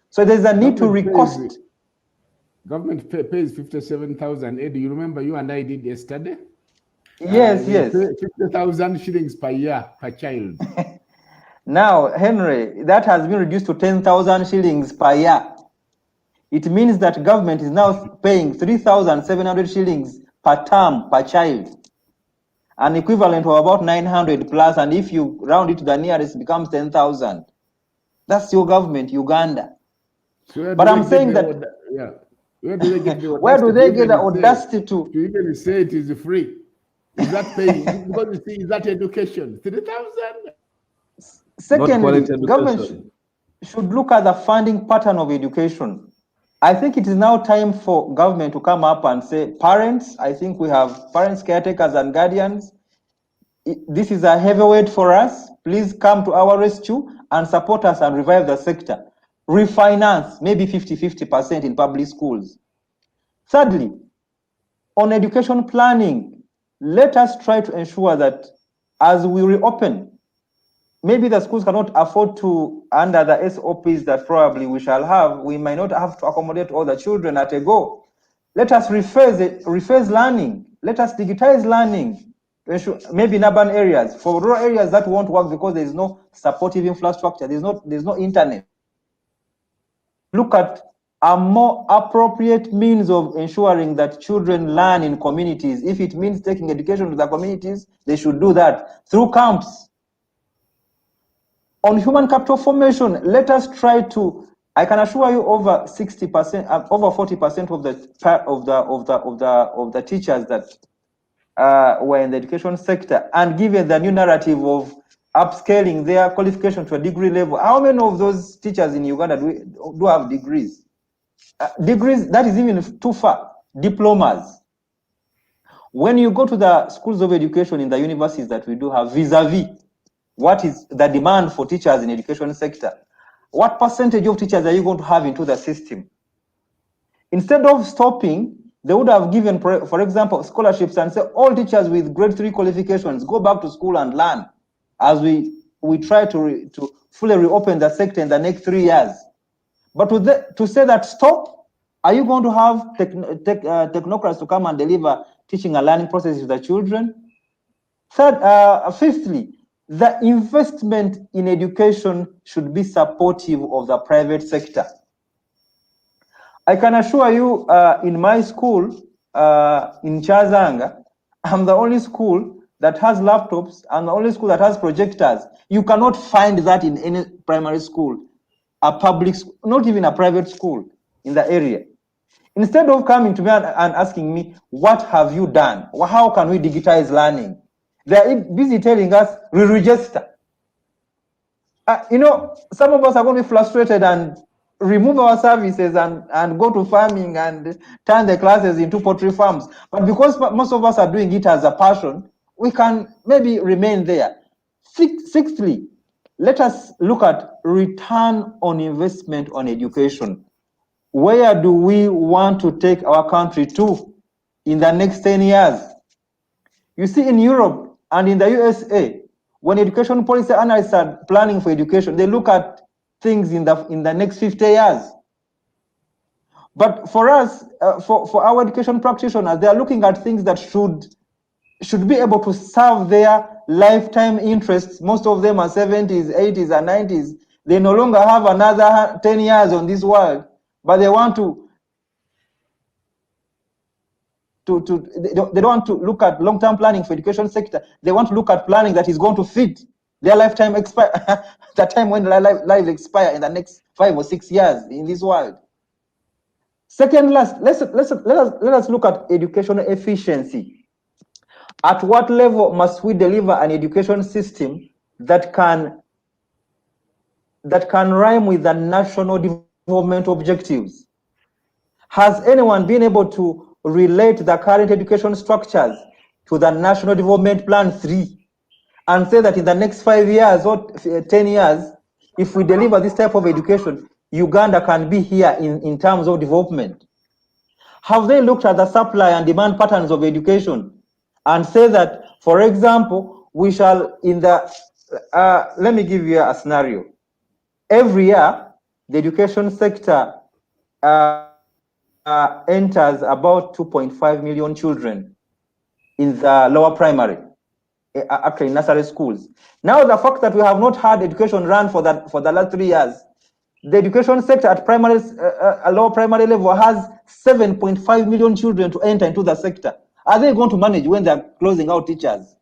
So there's a need to recost. Government pays 57,000. Eddie, you remember you and I did yesterday? Yes. 50,000 shillings per year per child. Now, Henry, that has been reduced to 10,000 shillings per year. It means that government is now paying 3,700 shillings per term per child, an equivalent of about 900 plus, and if you round it to the nearest, it becomes 10,000. That's your government, Uganda. So but I'm saying that, where do they get the audacity? Where do they get the audacity to even say it is free? Is that paying? Because you see, is that education? 3,000. Secondly, government should look at the funding pattern of education. I think it is now time for government to come up and say, parents, I think we have parents, caretakers, and guardians. This is a heavyweight for us. Please come to our rescue and support us and revive the sector. Refinance, maybe 50% in public schools. Thirdly, on education planning, let us try to ensure that as we reopen, maybe the schools cannot afford to, under the SOPs that probably we shall have, we might not have to accommodate all the children at a go. Let us rephase learning. Let us digitize learning. Maybe in urban areas. For rural areas, that won't work because there is no supportive infrastructure. There's no internet. Look at a more appropriate means of ensuring that children learn in communities. If it means taking education to the communities, they should do that through camps. On human capital formation, let us try to, I can assure you over 60%, over 40% of the teachers that who are in the education sector, and given the new narrative of upscaling their qualification to a degree level, how many of those teachers in Uganda do have degrees? Degrees, that is even too far. Diplomas. When you go to the schools of education in the universities that we do have, vis-a-vis what is the demand for teachers in the education sector, what percentage of teachers are you going to have into the system? Instead of stopping, they would have given, for example, scholarships and say all teachers with grade 3 qualifications go back to school and learn as we try to fully reopen the sector in the next 3 years. But to say that stop, are you going to have technocrats to come and deliver teaching and learning processes to the children? Fifthly, the investment in education should be supportive of the private sector. I can assure you, in my school, in Chazanga, I'm the only school that has laptops and the only school that has projectors. You cannot find that in any primary school, a public school, not even a private school in the area. Instead of coming to me and asking me, what have you done? How can we digitize learning? They're busy telling us, re-register. You know, some of us are going to be frustrated and remove our services and go to farming and turn the classes into poultry farms. But because most of us are doing it as a passion, we can maybe remain there. Sixthly, let us look at return on investment on education. Where do we want to take our country to in the next 10 years? You see, in Europe and in the USA, when education policy analysts are planning for education, they look at things in the next 50 years. But for us, for our education practitioners, they are looking at things that should be able to serve their lifetime interests. Most of them are 70s, 80s, and 90s. They no longer have another 10 years on this world, but they want they don't want to look at long-term planning for education sector. They want to look at planning that is going to fit their lifetime expire, the time when life expire in the next 5 or 6 years in this world. Second, let us look at educational efficiency. At what level must we deliver an education system that can rhyme with the national development objectives? Has anyone been able to relate the current education structures to the National Development Plan 3 and say that in the next 5 years or 10 years, if we deliver this type of education, Uganda can be here in terms of development? Have they looked at the supply and demand patterns of education and say that, for example, we shall let me give you a scenario. Every year, the education sector enters about 2.5 million children in the lower primary, actually nursery schools. Now, the fact that we have not had education run for the last 3 years, the education sector at primary, lower primary level has 7.5 million children to enter into the sector. Are they going to manage when they're closing out teachers?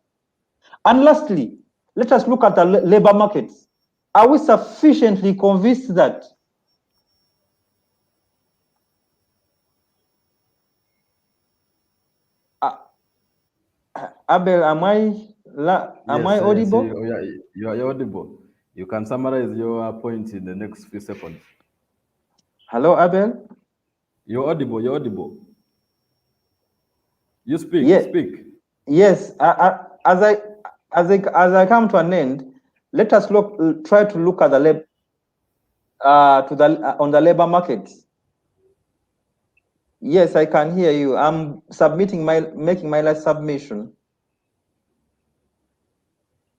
And lastly, let us look at the labor markets. Are we sufficiently convinced that Abel, am I audible? You're audible. You can summarize your point in the next few seconds. Hello, Abel? You're audible. You speak. Yeah. Speak. Yes. As I come to an end, let us try to look at the on the labor market. Yes, I can hear you. I'm making my last submission.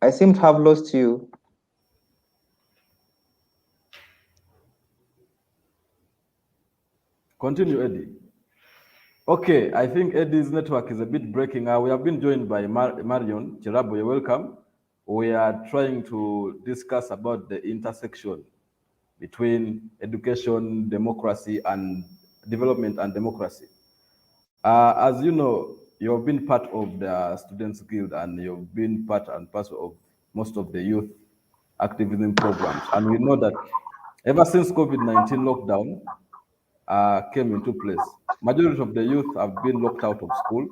I seem to have lost you. Continue, Eddie. Okay, I think Eddie's network is a bit breaking. We have been joined by Marion Kirabo. You're welcome. We are trying to discuss about the intersection between education, democracy, and development and democracy. As you know, you've been part of the Students Guild and you've been part and parcel of most of the youth activism programs. And we know that ever since COVID-19 lockdown came into place, majority of the youth have been locked out of school.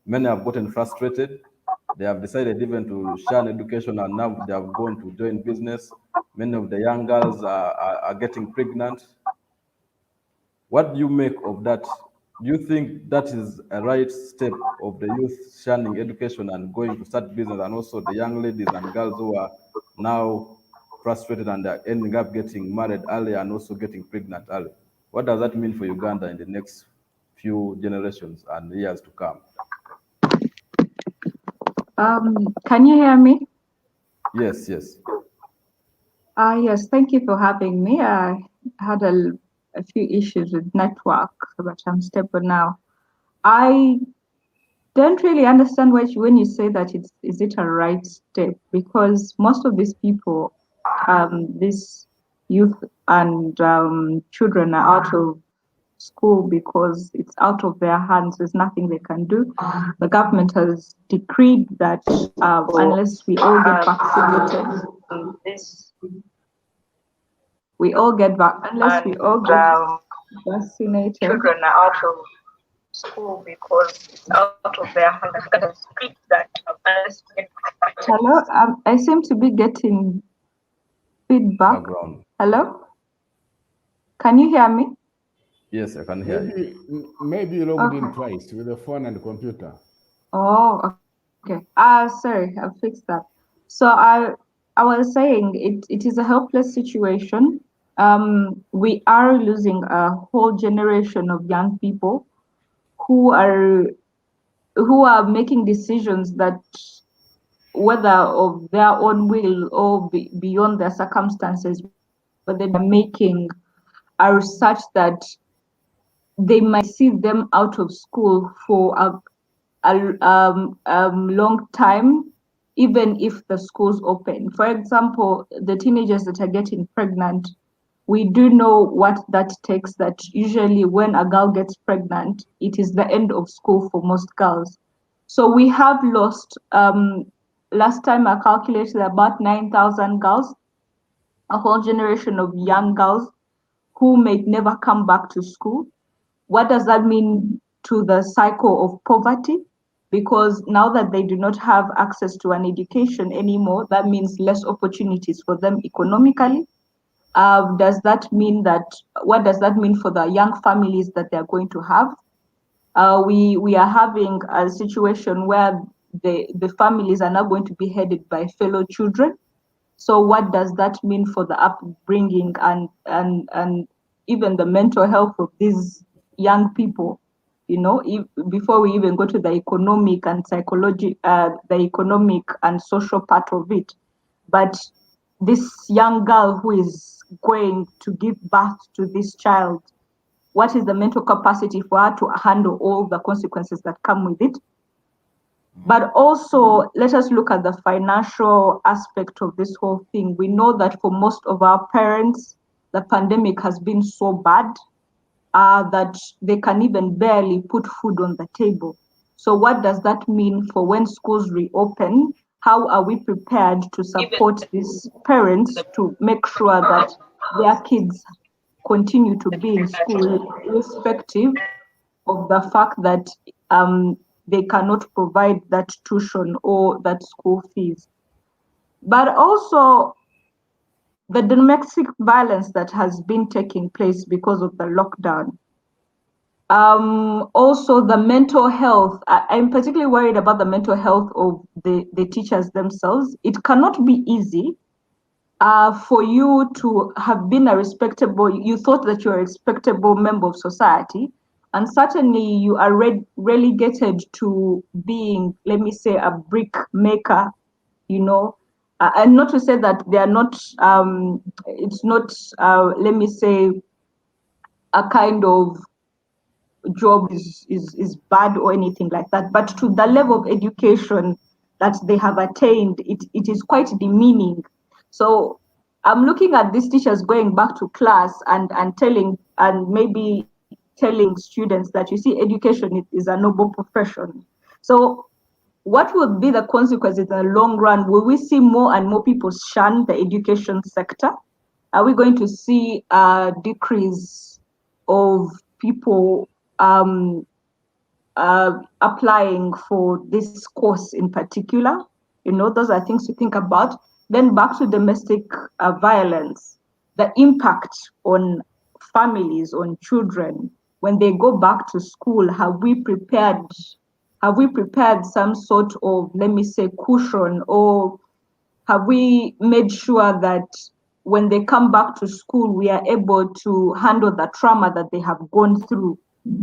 Many have gotten frustrated. They have decided even to shun education, and now they have gone to join business. Many of the young girls are getting pregnant. What do you make of that? Do you think that is a right step of the youth shunning education and going to start business, and also the young ladies and girls who are now frustrated and are ending up getting married early and also getting pregnant early? What does that mean for Uganda in the next few generations and years to come? Can you hear me? Yes, yes. Yes, thank you for having me. I had a few issues with network, but I'm stable now. I don't really understand when you say that is it a right step, because most of these people, these youth and children are out of school because it's out of their hands. There's nothing they can do. The government has decreed that unless we all get vaccinated, unless we all get vaccinated, children are out of school because it's out of their hands. The government has decreed that unless we get vaccinated. Hello, I seem to be getting feedback. Background. Hello, can you hear me? Yes, I can hear you. Maybe you logged in twice with the phone and the computer. Oh, okay. Sorry, I fixed that. So I was saying it is a helpless situation. We are losing a whole generation of young people who are making decisions that, whether of their own will or beyond their circumstances, but they're making are such that they might see them out of school for a long time, even if the schools open. For example, the teenagers that are getting pregnant, we do know what that takes, that usually when a girl gets pregnant, it is the end of school for most girls. So we have lost, last time I calculated, about 9,000 girls, a whole generation of young girls who may never come back to school. What does that mean to the cycle of poverty? Because now that they do not have access to an education anymore, that means less opportunities for them economically. What does that mean for the young families that they're going to have? We are having a situation where the families are now going to be headed by fellow children. So what does that mean for the upbringing and even the mental health of these young people? You know, before we even go to the economic and the economic and social part of it. But this young girl who is going to give birth to this child, what is the mental capacity for her to handle all the consequences that come with it? But also, let us look at the financial aspect of this whole thing. We know that for most of our parents, the pandemic has been so bad that they can even barely put food on the table. So what does that mean for when schools reopen? How are we prepared to support these parents to make sure that their kids continue to be in school, irrespective of the fact that they cannot provide that tuition or that school fees? But also the domestic violence that has been taking place because of the lockdown. Also the mental health. I'm particularly worried about the mental health of the teachers themselves. It cannot be easy for you to have been you thought that you're a respectable member of society, and certainly you are relegated to being, let me say, a brick maker, you know, and not to say that they are not, it's not, let me say, a kind of job is bad or anything like that, but to the level of education that they have attained, it is quite demeaning. So I'm looking at these teachers going back to class and telling, and maybe telling students that, you see, education is a noble profession. So what will be the consequences in the long run? Will we see more and more people shun the education sector? Are we going to see a decrease of people applying for this course in particular. Those are things to think about. Then back to domestic violence, the impact on families, on children, when they go back to school. Have we prepared some sort of, let me say, cushion, or have we made sure that when they come back to school, we are able to handle the trauma that they have gone through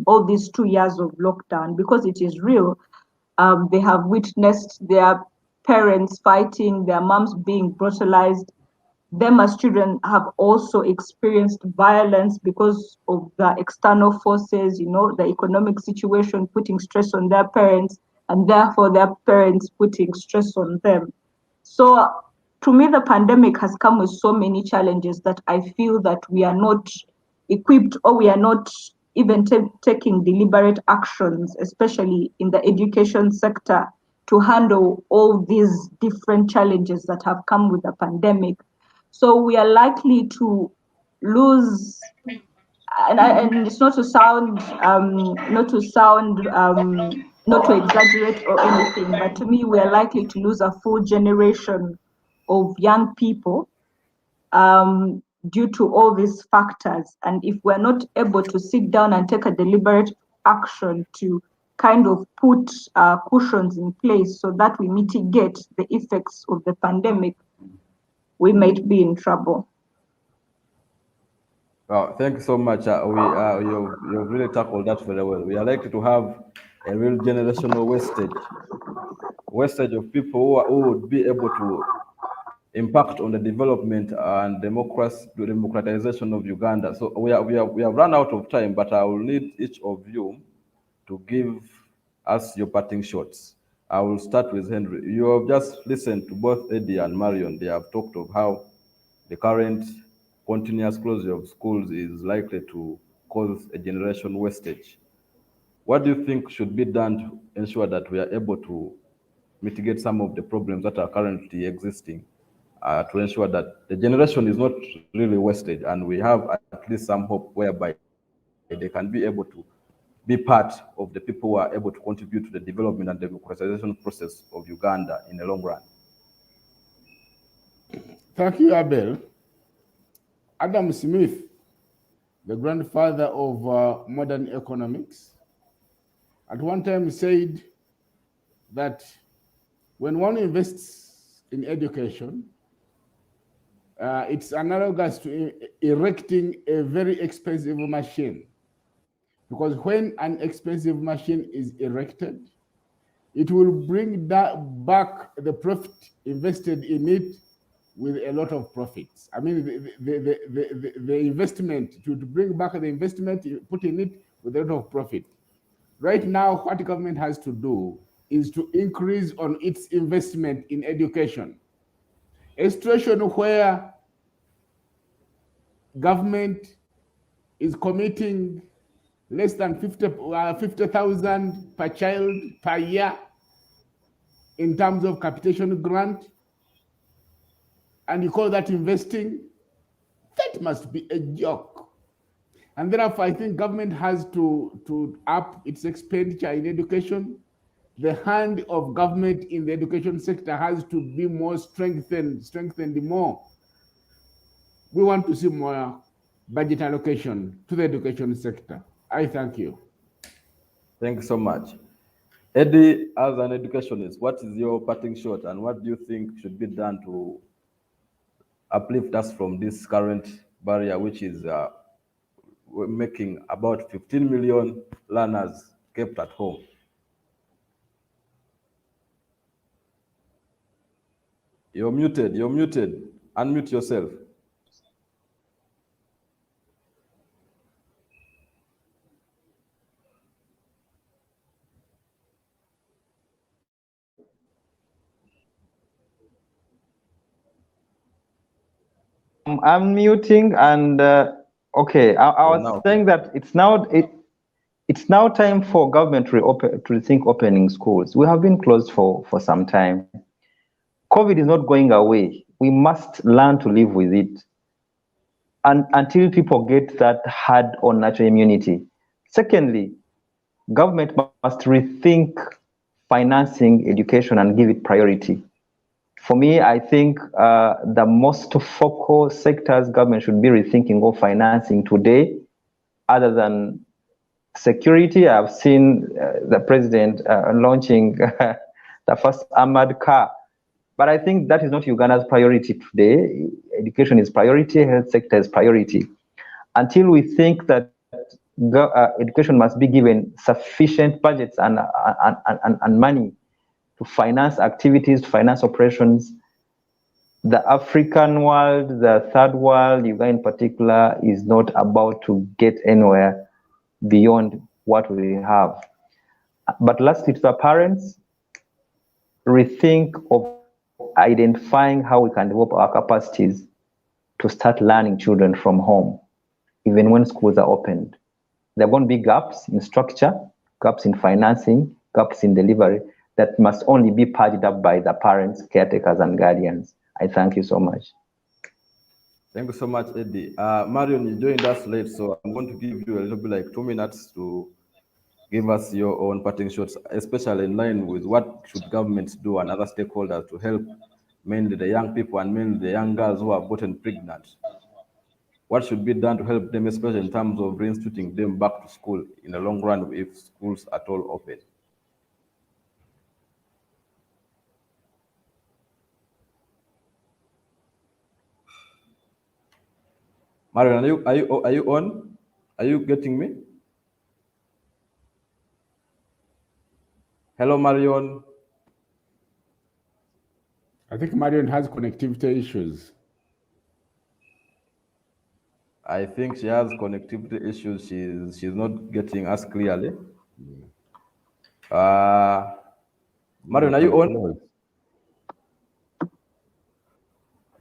all these 2 years of lockdown? Because it is real. They have witnessed their parents fighting, their moms being brutalized. Them as children have also experienced violence because of the external forces, the economic situation putting stress on their parents, and therefore their parents putting stress on them. So to me, the pandemic has come with so many challenges that I feel that we are not equipped, or we are not even taking deliberate actions, especially in the education sector, to handle all these different challenges that have come with the pandemic. So we are likely to lose, and it's not to exaggerate or anything, but to me, we are likely to lose a full generation of young people due to all these factors. And if we're not able to sit down and take a deliberate action to kind of put cushions in place so that we mitigate the effects of the pandemic, we might be in trouble. Well, thank you so much. You've really tackled that very well. We are likely to have a real generational wastage of people who would be able to impact on the development and democratization of Uganda. So we have run out of time, but I will need each of you to give us your parting shots. I will start with Henry. You have just listened to both Eddie and Marion. They have talked of how the current continuous closure of schools is likely to cause a generation wastage. What do you think should be done to ensure that we are able to mitigate some of the problems that are currently existing, to ensure that the generation is not really wasted and we have at least some hope whereby they can be able to be part of the people who are able to contribute to the development and democratization process of Uganda in the long run? Thank you, Abel. Adam Smith, the grandfather of modern economics, at one time said that when one invests in education, it's analogous to erecting a very expensive machine. Because when an expensive machine is erected, it will bring back the profit invested in it with a lot of profits. I mean, the investment, to bring back the investment, put in it with a lot of profit. Right now, what the government has to do is to increase on its investment in education. A situation where government is committing less than 50,000 per child per year in terms of capitation grant, and you call that investing, that must be a joke. And therefore, I think government has to up its expenditure in education. The hand of government in the education sector has to be more strengthened more. We want to see more budget allocation to the education sector. I thank you. Thank you so much. Eddie, as an educationist, what is your parting shot and what do you think should be done to uplift us from this current barrier, which is making about 15 million learners kept at home? You're muted. Unmute yourself. I'm muting, and okay, I was saying that it's now time for government to rethink opening schools. We have been closed for some time. COVID is not going away. We must learn to live with it, and until people get that hard on natural immunity. Secondly, government must rethink financing education and give it priority. For me, I think the most focal sectors government should be rethinking of financing today, other than security. I've seen the president launching the first armored car, but I think that is not Uganda's priority today. Education is priority, health sector is priority. Until we think that education must be given sufficient budgets and money to finance activities, to finance operations, the African world, the third world, Uganda in particular, is not about to get anywhere beyond what we have. But lastly, to the parents, rethink of identifying how we can develop our capacities to start learning children from home, even when schools are opened. There are going to be gaps in structure, gaps in financing, gaps in delivery that must only be purged up by the parents, caretakers, and guardians. I thank you so much. Thank you so much, Eddie. Marion, you joined us late, so I'm going to give you a little bit like 2 minutes to give us your own parting shots, especially in line with what should governments do and other stakeholders to help mainly the young people and mainly the young girls who are gotten pregnant. What should be done to help them, especially in terms of reinstituting them back to school in the long run if schools at all open? Marion, are you on? Are you getting me? Hello, Marion. I think Marion has connectivity issues. I think she has connectivity issues. She's not getting us clearly. Marion, are you on?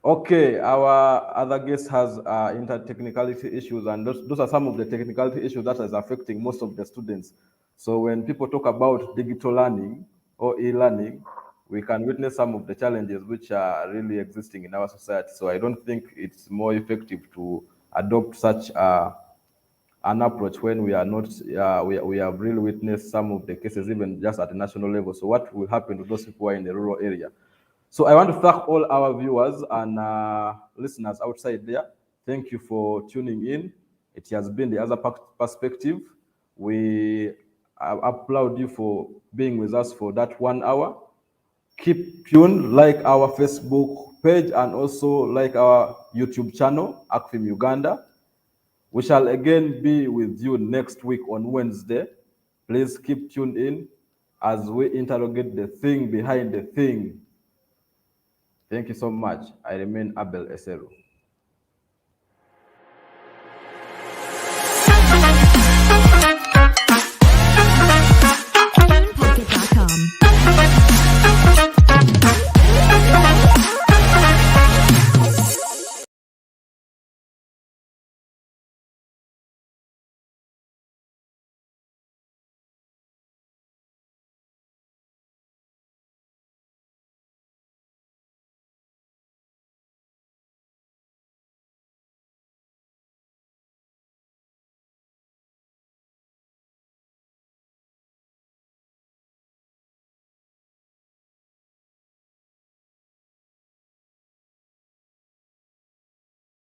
Okay, our other guest has intertechnicality issues, and those are some of the technicality issues that is affecting most of the students. So when people talk about digital learning or e-learning, we can witness some of the challenges which are really existing in our society. So I don't think it's more effective to adopt such an approach when we are not, we have really witnessed some of the cases even just at the national level. So what will happen to those people who are in the rural area? So I want to thank all our viewers and listeners outside there. Thank you for tuning in. It has been the other perspective. We applaud you for being with us for that 1 hour. Keep tuned, like our Facebook page and also like our YouTube channel, ACFIM Uganda. We shall again be with you next week on Wednesday. Please keep tuned in as we interrogate the thing behind the thing. Thank you so much. I remain Abel Esero.